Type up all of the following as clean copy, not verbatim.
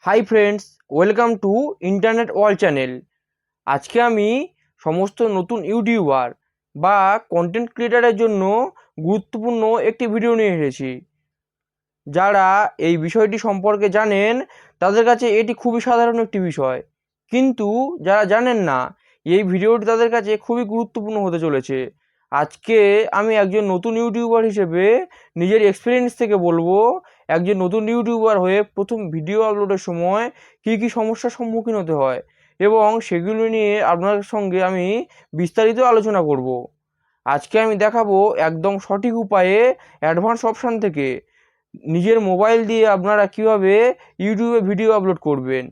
Hi friends, welcome to internet world channel. আজকে আমি সমস্ত নতুন ইউটিউবার বা কন্টেন্ট ক্রিয়েটারের জন্য গুরুত্বপূর্ণ একটি ভিডিও নিয়ে এসেছি। যারা এই বিষয়টি সম্পর্কে জানেন তাদের কাছে এটি খুবই সাধারণ একটি বিষয়, কিন্তু যারা জানেন না এই ভিডিওটি তাদের কাছে খুবই গুরুত্বপূর্ণ হতে চলেছে। আজকে আমি একজন নতুন ইউটিউবার হিসেবে নিজের এক্সপিরিয়েন্স থেকে বলবো, একজন নতুন ইউটিউবার হয়ে প্রথম ভিডিও আপলোডের সময় কী কী সমস্যার সম্মুখীন হতে হয় এবং সেগুলো নিয়ে আপনার সঙ্গে আমি বিস্তারিত আলোচনা করব। আজকে আমি দেখাবো একদম সঠিক উপায়ে অ্যাডভান্স অপশান থেকে নিজের মোবাইল দিয়ে আপনারা কিভাবে ইউটিউবে ভিডিও আপলোড করবেন।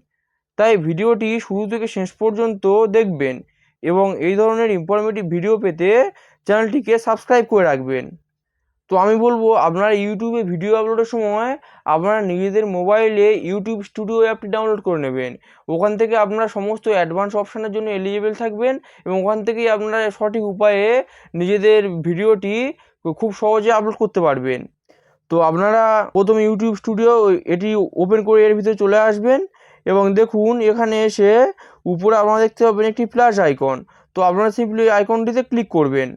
তাই ভিডিওটি শুরু থেকে শেষ পর্যন্ত দেখবেন এবং এই ধরনের ইনফরমেটিভ ভিডিও পেতে চ্যানেলটিকে সাবস্ক্রাইব করে রাখবেন। তো আমি বলবো, আপনারা ইউটিউবে ভিডিও আপলোডের সময় আপনারা নিজেদের মোবাইলে ইউটিউব স্টুডিও অ্যাপটি ডাউনলোড করে নেবেন। ওখান থেকে আপনারা সমস্ত অ্যাডভান্স অপশানের জন্য এলিজিবল থাকবেন এবং ওখান থেকেই আপনারা সঠিক উপায়ে নিজেদের ভিডিওটি খুব সহজে আপলোড করতে পারবেন। তো আপনারা প্রথমে ইউটিউব স্টুডিও এটি ওপেন করে এর ভিতরে চলে আসবেন এবং দেখুন এখানে এসে উপরে আপনারা দেখতে পাবেন একটি প্লাস আইকন। তো আপনারা সিম্পলি আইকনটিতে ক্লিক করবেন।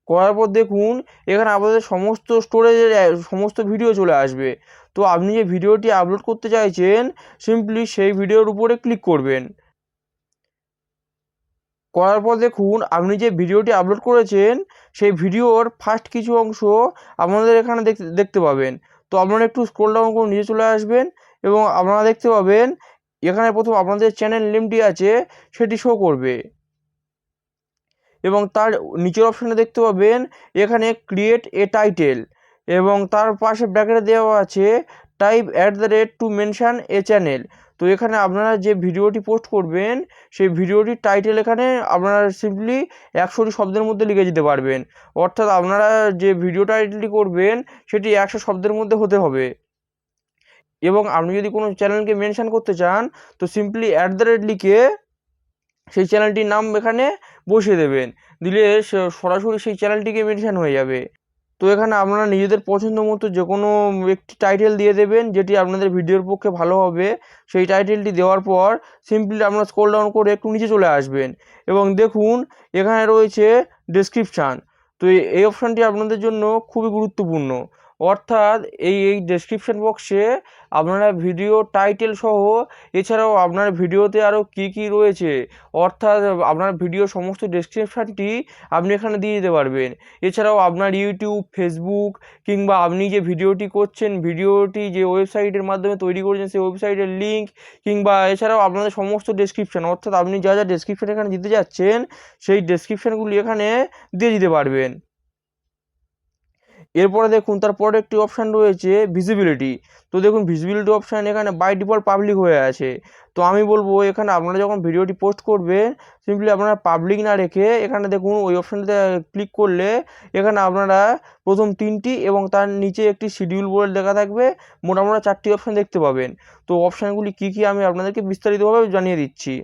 করার পর দেখুন এখানে আপনাদের সমস্ত স্টোরেজের সমস্ত ভিডিও চলে আসবে। তো আপনি যে ভিডিওটি আপলোড করতে চাইছেন সিম্পলি সেই ভিডিওর উপরে ক্লিক করবেন। করার পর দেখুন আপনি যে ভিডিওটি আপলোড করেছেন সেই ভিডিওর ফার্স্ট কিছু অংশ আপনাদের এখানে দেখতে পাবেন। তো আপনারা একটু স্ক্রল ডাউন করে নিচে চলে আসবেন এবং আপনারা দেখতে পাবেন এখানে প্রথম আপনাদের চ্যানেল নেমটি আছে সেটি শো করবে এবং তার নিচের অপশানে দেখতে পাবেন এখানে ক্রিয়েট এ টাইটেল এবং তার পাশে ব্র্যাকেটে দেওয়া আছে টাইপ @ টু মেনশন এ চ্যানেল। তো এখানে আপনারা যে ভিডিওটি পোস্ট করবেন সেই ভিডিওটির টাইটেল এখানে আপনারা সিম্পলি 100টি শব্দের মধ্যে লিখে দিতে পারবেন। অর্থাৎ আপনারা যে ভিডিও টাইটেলটি করবেন সেটি 100 শব্দের মধ্যে হতে হবে এবং আপনি যদি কোনো চ্যানেলকে মেনশন করতে চান তো সিম্পলি লিখে সেই চ্যানেলটির নাম এখানে বসিয়ে দেবেন, দিলে সরাসরি সেই চ্যানেলটিকে মেনশন হয়ে যাবে। তো এখানে আপনারা নিজেদের পছন্দ মতো যে কোনো একটি টাইটেল দিয়ে দেবেন যেটি আপনাদের ভিডিওর পক্ষে ভালো হবে। সেই টাইটেলটি দেওয়ার পর সিম্পলি আপনারা স্ক্রল ডাউন করে একটু নিচে চলে আসবেন এবং দেখুন এখানে রয়েছে ডেসক্রিপশান। তো এই অপশানটি আপনাদের জন্য খুবই গুরুত্বপূর্ণ। অর্থাৎ এই ডেসক্রিপশান বক্সে আপনারা ভিডিও টাইটেল সহ এছাড়াও আপনার ভিডিওতে আরও কী কী রয়েছে, অর্থাৎ আপনার ভিডিও সমস্ত ডেসক্রিপশানটি আপনি এখানে দিয়ে দিতে পারবেন। এছাড়াও আপনার ইউটিউব, ফেসবুক কিংবা আপনি যে ভিডিওটি করছেন, ভিডিওটি যে ওয়েবসাইটের মাধ্যমে তৈরি করেছেন সেই ওয়েবসাইটের লিঙ্ক কিংবা এছাড়াও আপনাদের সমস্ত ডেসক্রিপশান, অর্থাৎ আপনি যা যা ডেসক্রিপশান এখানে দিতে যাচ্ছেন সেই ডেসক্রিপশানগুলি এখানে দিয়ে দিতে পারবেন। এরপরে দেখুন তারপরে একটি অপশান রয়েছে ভিজিবিলিটি। তো দেখুন ভিজিবিলিটি অপশান এখানে বাই ডিফল্ট পাবলিক হয়ে আছে। তো আমি বলবো এখানে আপনারা যখন ভিডিওটি পোস্ট করবেন সিম্পলি আপনারা পাবলিক না রেখে এখানে দেখুন ওই অপশানটিতে ক্লিক করলে এখানে আপনারা প্রথম 3টি এবং তার নিচে একটি শিডিউল বলে লেখা থাকবে, মোট আপনারা 4টি অপশান দেখতে পাবেন। তো অপশানগুলি কী কী আমি আপনাদেরকে বিস্তারিতভাবে জানিয়ে দিচ্ছি।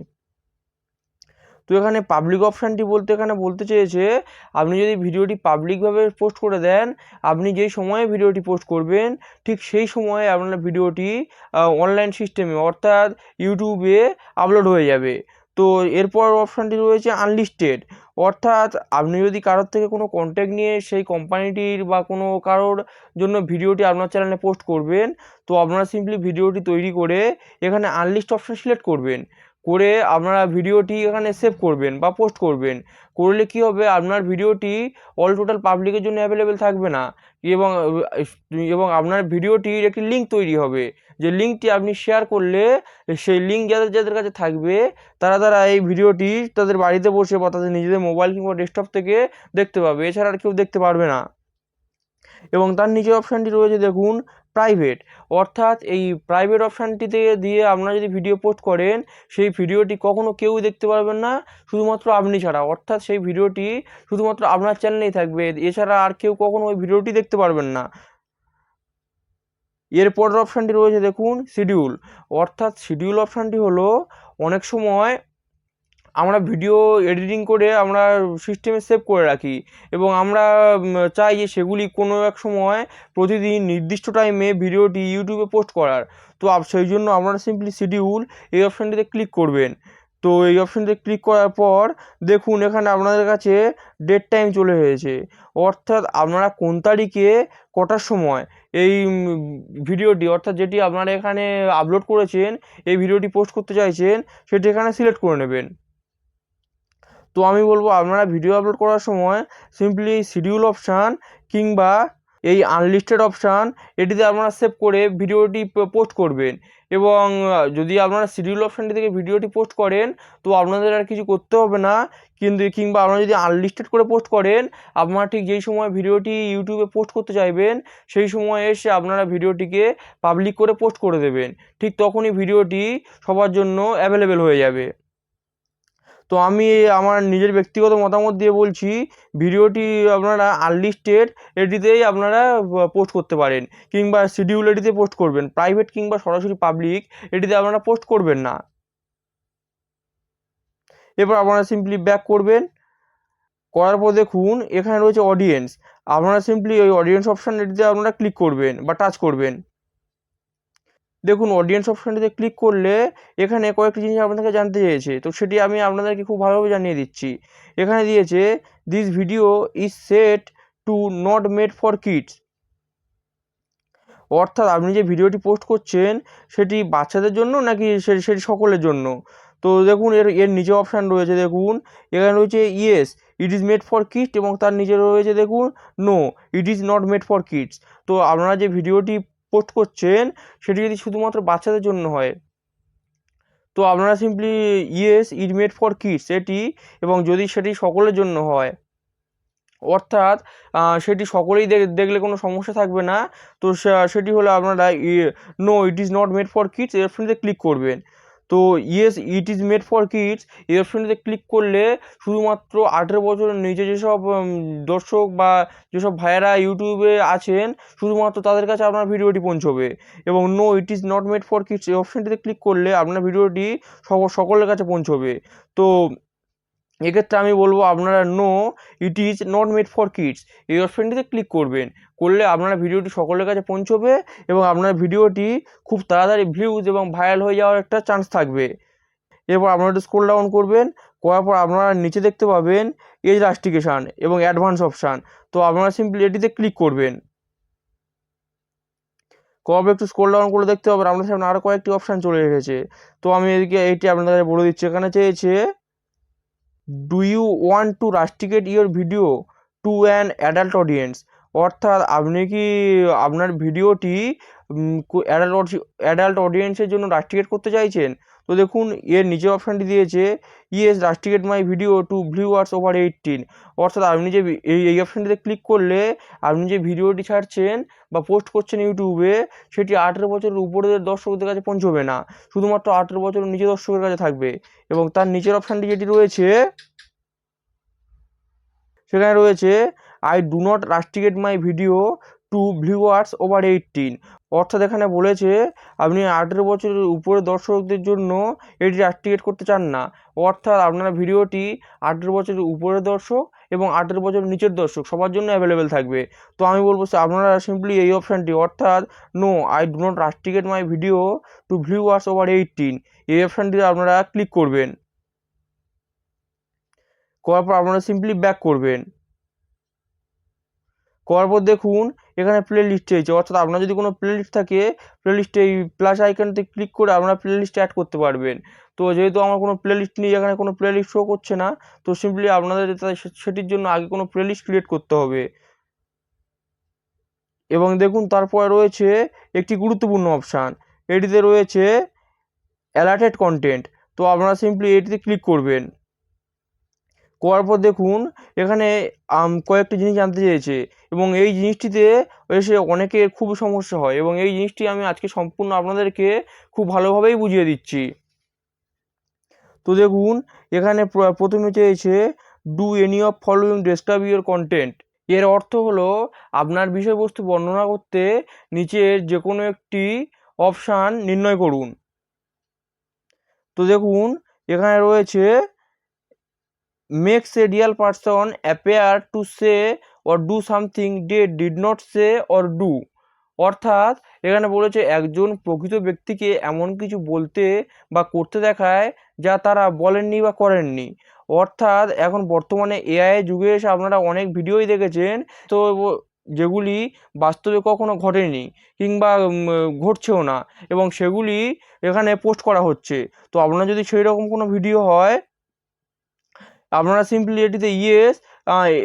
তো এখানে পাবলিক অপশানটি বলতে এখানে বলতে চেয়েছে আপনি যদি ভিডিওটি পাবলিকভাবে পোস্ট করে দেন, আপনি যেই সময়ে ভিডিওটি পোস্ট করবেন ঠিক সেই সময়ে আপনার ভিডিওটি অনলাইন সিস্টেমে অর্থাৎ ইউটিউবে আপলোড হয়ে যাবে। তো এরপর অপশানটি রয়েছে আনলিস্টেড, অর্থাৎ আপনি যদি কারোর থেকে কোনো কন্ট্যাক্ট নিয়ে সেই কোম্পানিটির বা কোনো কারোর জন্য ভিডিওটি আপনার চ্যানেলে পোস্ট করবেন, তো আপনারা সিম্পলি ভিডিওটি তৈরি করে এখানে আনলিস্ট অপশান সিলেক্ট করবেন, করে আপনারা ভিডিওটি এখানে সেভ করবেন বা পোস্ট করবেন। করলে কি হবে, আপনার ভিডিওটি অল টোটাল পাবলিকের জন্য অ্যাভেলেবেল থাকবে না এবং এবং আপনার ভিডিওটির একটি লিঙ্ক তৈরি হবে, যে লিঙ্কটি আপনি শেয়ার করলে সেই লিঙ্ক যাদের যাদের কাছে থাকবে তারা এই ভিডিওটি তাদের বাড়িতে বসে বা তাদের নিজেদের মোবাইল কিংবা ডেস্কটপ থেকে দেখতে পাবে, এছাড়া আর কেউ দেখতে পারবে না। এবং তার নিচের অপশানটি রয়েছে দেখুন প্রাইভেট, অর্থাৎ এই প্রাইভেট অপশানটিতে দিয়ে আপনারা যদি ভিডিও পোস্ট করেন সেই ভিডিওটি কখনো কেউই দেখতে পারবেন না শুধুমাত্র আপনি ছাড়া, অর্থাৎ সেই ভিডিওটি শুধুমাত্র আপনার চ্যানেলেই থাকবে, এছাড়া আর কেউ কখনো ওই ভিডিওটি দেখতে পারবেন না। এরপরের অপশানটি রয়েছে দেখুন শিডিউল, অর্থাৎ শিডিউল অপশানটি হলো অনেক সময় আমরা ভিডিও এডিটিং করে আমরা সিস্টেমে সেভ করে রাখি এবং আমরা চাই যে সেগুলি কোনো এক সময় প্রতিদিন নির্দিষ্ট টাইমে ভিডিওটি ইউটিউবে পোস্ট করার। তো সেই জন্য আপনারা সিম্পলি শিডিউল এই অপশানটিতে ক্লিক করবেন। তো এই অপশানটিতে ক্লিক করার পর দেখুন এখানে আপনাদের কাছে ডেট টাইম চলে এসেছে, অর্থাৎ আপনারা কোন তারিখে কটার সময় এই ভিডিওটি, অর্থাৎ যেটি আপনারা এখানে আপলোড করেছেন, এই ভিডিওটি পোস্ট করতে চাইছেন, সেটি এখানে সিলেক্ট করে নেবেন। তো আমি বলবো আপনারা ভিডিও আপলোড করার সময় সিম্পলি শিডিউল অপশান কিংবা এই আনলিস্টেড অপশান এটিতে আপনারা সেভ করে ভিডিওটি পোস্ট করবেন। এবং যদি আপনারা শিডিউল অপশানটি থেকে ভিডিওটি পোস্ট করেন তো আপনাদের আর কিছু করতে হবে না, কিন্তু কিংবা আপনারা যদি আনলিস্টেড করে পোস্ট করেন, আপনারা ঠিক যেই সময় ভিডিওটি ইউটিউবে পোস্ট করতে চাইবেন সেই সময় এসে আপনারা ভিডিওটিকে পাবলিক করে পোস্ট করে দেবেন। ঠিক তখনই ভিডিওটি সবার জন্য অ্যাভেলেবেল হয়ে যাবে। তো আমি আমার নিজের ব্যক্তিগত মতামত দিয়ে বলছি, ভিডিওটি আপনারা আনলিস্টেড এটিতেই আপনারা পোস্ট করতে পারেন, কিংবা শিডিউল এটিতে পোস্ট করবেন। প্রাইভেট কিংবা সরাসরি পাবলিক এটিতে আপনারা পোস্ট করবেন না। এরপর আপনারা সিম্পলি ব্যাক করবেন। করার পর দেখুন এখানে রয়েছে অডিয়েন্স। আপনারা সিম্পলি ওই অডিয়েন্স অপশান এটিতে আপনারা ক্লিক করবেন বা টাচ করবেন। দেখুন অডিয়েন্স অপশানটিতে ক্লিক করলে এখানে কয়েকটি জিনিস আপনাদেরকে জানতে চেয়েছে, তো সেটি আমি আপনাদেরকে খুব ভালোভাবে জানিয়ে দিচ্ছি। এখানে দিয়েছে this video is set to not made for kids, অর্থাৎ আপনি যে ভিডিওটি পোস্ট করছেন সেটি বাচ্চাদের জন্য নাকি সেটি সকলের জন্য। তো দেখুন এর এর নিচে অপশান রয়েছে, দেখুন এখানে রয়েছে yes it is made for kids এবং তার নিচে রয়েছে দেখুন no it is not made for kids. তো আপনারা যে ভিডিওটি পোস্ট করছেন সেটি যদি শুধুমাত্র বাচ্চাদের জন্য হয় তো আপনারা simply yes it made for kids এটি, এবং যদি সেটি সকলের জন্য হয় অর্থাৎ সেটি সকলেই দেখলে কোনো সমস্যা থাকবে না, তো সেটি হলো আপনারা no it is not made for kids এই অপশানটিতে ক্লিক করবেন। তো yes it is made for kids এই অপশানটিতে ক্লিক করলে শুধুমাত্র 18 বছরের নিচে যেসব দর্শক বা যেসব ভাইয়েরা ইউটিউবে আছেন শুধুমাত্র তাদের কাছে আপনার ভিডিওটি পৌঁছবে। এবং no it is not made for kids এই অপশানটিতে ক্লিক করলে আপনার ভিডিওটি সকলের কাছে পৌঁছবে। তো এক্ষেত্রে আমি বলবো আপনারা no it is not made for kids এই অপশানটিতে ক্লিক করবেন। করলে আপনারা ভিডিওটি সকলের কাছে পৌঁছবে এবং আপনার ভিডিওটি খুব তাড়াতাড়ি ভিউজ এবং ভাইরাল হয়ে যাওয়ার একটা চান্স থাকবে। এরপর আপনারা একটু স্ক্রল ডাউন করবেন, করার পর আপনারা নিচে দেখতে পাবেন এজ রাস্টিকেশান এবং অ্যাডভান্স অপশান। তো আপনারা সিম্পলি এটিতে ক্লিক করবেন। কবে একটু স্ক্রল ডাউন করে দেখতে পাবেন আপনার সামনে আরও কয়েকটি অপশান চলে এসেছে। তো আমি এদিকে এইটি আপনাদের বলে দিচ্ছি। এখানে চেয়েছে do you want to rusticate your video to an adult audience, অর্থাৎ আপনি কি আপনার ভিডিওটি অ্যাডাল্ট অডিয়েন্সের জন্য রাস্টিকেট করতে চাইছেন। তো দেখুন এর নিচে অপশানটি দিয়েছে yes rusticate my video to viewers over 18, অর্থাৎ আপনি যে এই অপশানটিতে ক্লিক করলে আপনি যে ভিডিওটি ছাড়ছেন বা পোস্ট করছেন ইউটিউবে সেটি 18 বছরের উপরের দর্শকদের কাছে পৌঁছবে না, শুধুমাত্র 18 বছরের নিচে দর্শকের কাছে থাকবে। এবং তার নিচের অপশানটি যেটি রয়েছে সেখানে রয়েছে I do not rusticate my video to viewers over 18, অর্থাৎ এখানে বলেছে আপনি 18 বছরের উপরে দর্শকদের জন্য এটি রাস্টিকেট করতে চান না, অর্থাৎ আপনার ভিডিওটি 18 বছরের উপরের দর্শক এবং 18 বছরের নিচের দর্শক সবার জন্য অ্যাভেলেবেল থাকবে। তো আমি বলবো আপনারা সিম্পলি এই অপশানটি অর্থাৎ no I do not rusticate my video to viewers over 18 এই অপশানটিতে আপনারা ক্লিক করবেন। করার পর আপনারা সিম্পলি ব্যাক করবেন। করার পর দেখুন এখানে প্লে লিস্ট চেয়েছে, অর্থাৎ আপনার যদি কোনো প্লে লিস্ট থাকে প্লে লিস্টে এই প্লাস আইকনতে ক্লিক করে আপনারা প্লে লিস্টে অ্যাড করতে পারবেন। তো যেহেতু আমার কোনো প্লে লিস্ট নেই, এখানে কোনো প্লে লিস্ট শো করছে না, তো সিম্পলি আপনাদের সেটির জন্য আগে কোনো প্লে লিস্ট ক্রিয়েট করতে হবে। এবং দেখুন তারপরে রয়েছে একটি গুরুত্বপূর্ণ অপশান, এটিতে রয়েছে অ্যালার্টেড কন্টেন্ট। তো আপনারা সিম্পলি এটিতে ক্লিক করবেন। করার পর দেখুন এখানে কয়েকটি জিনিস জানতে চেয়েছে এবং এই জিনিসটিতে এসে অনেকের খুব সমস্যা হয় এবং এই জিনিসটি আমি আজকে সম্পূর্ণ আপনাদেরকে খুব ভালোভাবেই বুঝিয়ে দিচ্ছি। তো দেখুন এখানে প্রথমে চেয়েছে do any of following describe your content, এর অর্থ হলো আপনার বিষয়বস্তু বর্ণনা করতে নিচের যে কোনো একটি অপশান নির্ণয় করুন। তো দেখুন এখানে রয়েছে makes a real person appear to say or do something they did not say or do. অর্থাৎ এখানে বলেছে একজন প্রকৃত ব্যক্তিকে এমন কিছু বলতে বা করতে দেখায় যা তারা বলেননি বা করেননি। অর্থাৎ এখন বর্তমানে এআই যুগে এসে আপনারা অনেক ভিডিওই দেখেছেন তো যেগুলি বাস্তবে কখনো ঘটেনি কিংবা ঘটছেও না, এবং সেগুলি এখানে পোস্ট করা হচ্ছে। তো আপনার যদি সেই রকম কোনো ভিডিও হয়, আপনারা সিম্পলি এটিতে ইয়েস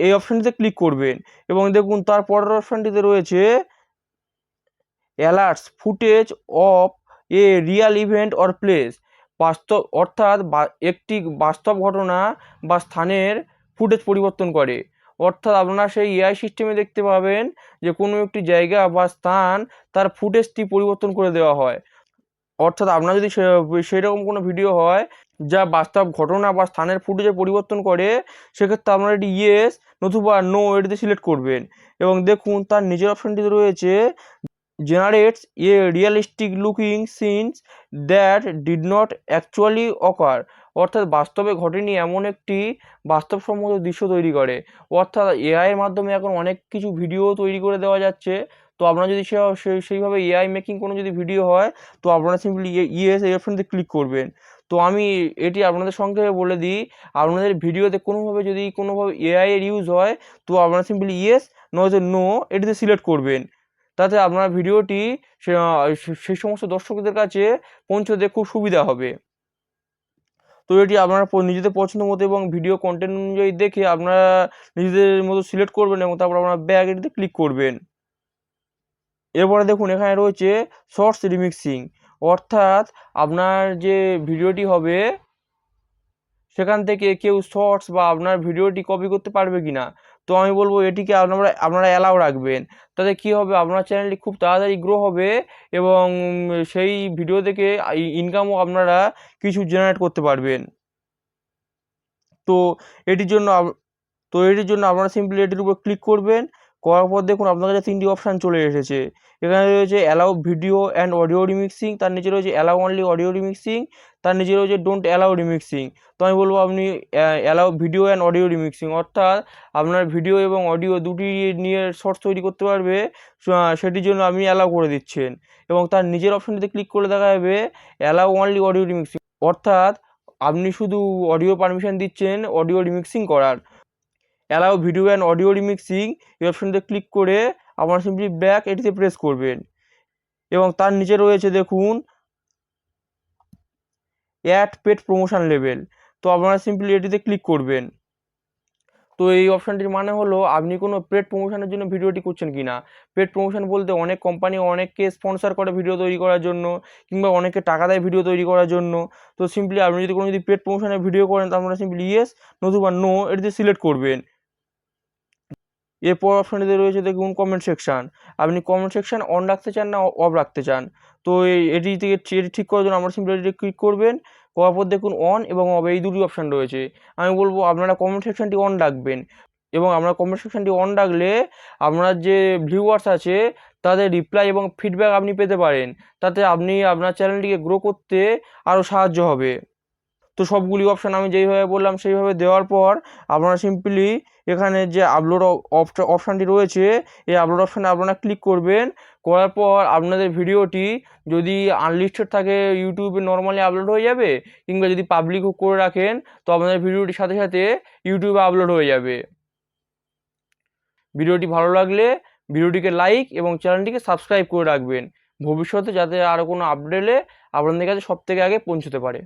এই অপশানটিতে ক্লিক করবেন, এবং দেখুন তার পরের অপশানটিতে রয়েছে alerts footage of A Real event or place. বাস্তব অর্থাৎ একটি বাস্তব ঘটনা বা স্থানের ফুটেজ পরিবর্তন করে। অর্থাৎ আপনারা সেই এআই সিস্টেমে দেখতে পাবেন যে কোনো একটি জায়গা বা স্থান তার ফুটেজটি পরিবর্তন করে দেওয়া হয়। অর্থাৎ আপনার যদি সেই রকম কোনো ভিডিও হয় যা বাস্তব ঘটনা বা স্থানের ফুটেজে পরিবর্তন করে, সেক্ষেত্রে আপনারা এটি ইয়েস নতুবা নো এটিতে সিলেক্ট করবেন, এবং দেখুন তার নিজের অপশানটিতে রয়েছে generates a realistic looking scenes that did not actually occur। অর্থাৎ বাস্তবে ঘটেনি এমন একটি বাস্তবসম্মত দৃশ্য তৈরি করে। অর্থাৎ এআই এর মাধ্যমে এখন অনেক কিছু ভিডিও তৈরি করে দেওয়া যাচ্ছে। তো আপনারা যদি সেইভাবে এআই মেকিং কোনো যদি ভিডিও হয়, তো আপনারা সিম্পলি ইয়েস এই অপশনতে ক্লিক করবেন। তো আমি এটি আপনাদের সংক্ষেপে বলে দিই, আপনাদের ভিডিওতে কোনোভাবে এআই এর ইউজ হয়, তো আপনারা সিম্পলি ইয়েস নয়তো নো এটিতে সিলেক্ট করবেন। তাতে আপনার ভিডিওটি সেই সমস্ত দর্শকদের কাছে পৌঁছতে খুব সুবিধা হবে। তো এটি আপনারা নিজেদের পছন্দ মতো এবং ভিডিও কন্টেন্ট অনুযায়ী দেখে আপনারা নিজেদের মতো সিলেক্ট করবেন, এবং তারপর আপনারা ব্যাক এটিতে ক্লিক করবেন। এরপরে দেখুন এখানে রয়েছে শর্টস রিমিক্সিং। অর্থাৎ আপনার যে ভিডিওটি হবে সেখান থেকে কেউ শর্টস বা আপনার ভিডিওটি কপি করতে পারবে কিনা। তো আমি বলবো এটিকে আপনারা অ্যালাউ রাখবেন। তাতে কি হবে, আপনার চ্যানেলটি খুব তাড়াতাড়ি গ্রো হবে, এবং সেই ভিডিও থেকে ইনকামও আপনারা কিছু জেনারেট করতে পারবেন। তো এটির জন্য আপনারা সিম্পলি এটির উপর ক্লিক করবেন। করার পর দেখুন আপনার কাছে 3টি অপশান চলে এসেছে। এখানে রয়েছে allow video and audio remixing, তার নিচে রয়েছে অ্যালাউ অনলি অডিও রিমিক্সিং, তার নিচে রয়েছে ডোন্ট অ্যালাউ রিমিক্সিং। তো আমি বলবো আপনি allow video and audio remixing, অর্থাৎ আপনার ভিডিও এবং অডিও দুটি নিয়ে শর্টস তৈরি করতে পারবে, সেটির জন্য আপনি অ্যালাউ করে দিচ্ছেন। এবং তার নিজের অপশানটিতে ক্লিক করলে দেখা যাবে অ্যালাউ অনলি অডিও রিমিক্সিং, অর্থাৎ আপনি শুধু অডিও পারমিশন দিচ্ছেন অডিও রিমিক্সিং করার। Allow video and audio remixing এই অপশনতে ক্লিক করে আপনারা সিম্পলি ব্যাক এটিতে প্রেস করবেন, এবং তার নিচে রয়েছে দেখুন অ্যাড পেড প্রমোশন লেভেল। তো আপনারা সিম্পলি এটিতে ক্লিক করবেন। তো এই অপশানটির মানে হলো আপনি কোনো পেড প্রমোশনের জন্য ভিডিওটি করছেন কি না। পেড প্রমোশন বলতে অনেক কোম্পানি অনেককে স্পন্সর করে ভিডিও তৈরি করার জন্য, কিংবা অনেকে টাকা দেয় ভিডিও তৈরি করার জন্য। তো সিম্পলি আপনি যদি পেড প্রমোশনের ভিডিও করেন, তাহলে আপনারা সিম্পলি ইয়েস নতুবা নো এটিতে সিলেক্ট করবেন। এরপর অপশানটিতে রয়েছে দেখুন কমেন্ট সেকশন। আপনি কমেন্ট সেকশন অন রাখতে চান না অফ রাখতে চান। তো এটি ঠিক করার জন্য আমরা সিম্পলি এটিতে ক্লিক করবেন। করার পর দেখুন অন এবং অফ এই দুটি অপশান রয়েছে। আমি বলবো আপনারা কমেন্ট সেকশনটি অন রাখবেন, এবং আমরা কমেন্ট সেকশনটি অন রাখলে আপনার যে ভিউয়ার্স আছে তাদের রিপ্লাই এবং ফিডব্যাক আপনি পেতে পারেন। তাতে আপনি আপনার চ্যানেলটিকে গ্রো করতে আরও সাহায্য হবে। তো সবগুলি অপশান আমি যেইভাবে বললাম সেইভাবে দেওয়ার পর আপনারা সিম্পলি এখানে যে আপলোড অপশানটি রয়েছে, এই আপলোড অপশানে আপনারা ক্লিক করবেন। করার পর আপনাদের ভিডিওটি যদি আনলিস্টেড থাকে ইউটিউবে নর্মালি আপলোড হয়ে যাবে, কিংবা যদি পাবলিকও করে রাখেন তো আপনাদের ভিডিওটির সাথে সাথে ইউটিউবে আপলোড হয়ে যাবে। ভিডিওটি ভালো লাগলে ভিডিওটিকে লাইক এবং চ্যানেলটিকে সাবস্ক্রাইব করে রাখবেন, ভবিষ্যতে যাতে আরও কোনো আপডেট এলে আপনাদের কাছে সবথেকে আগে পৌঁছতে পারে।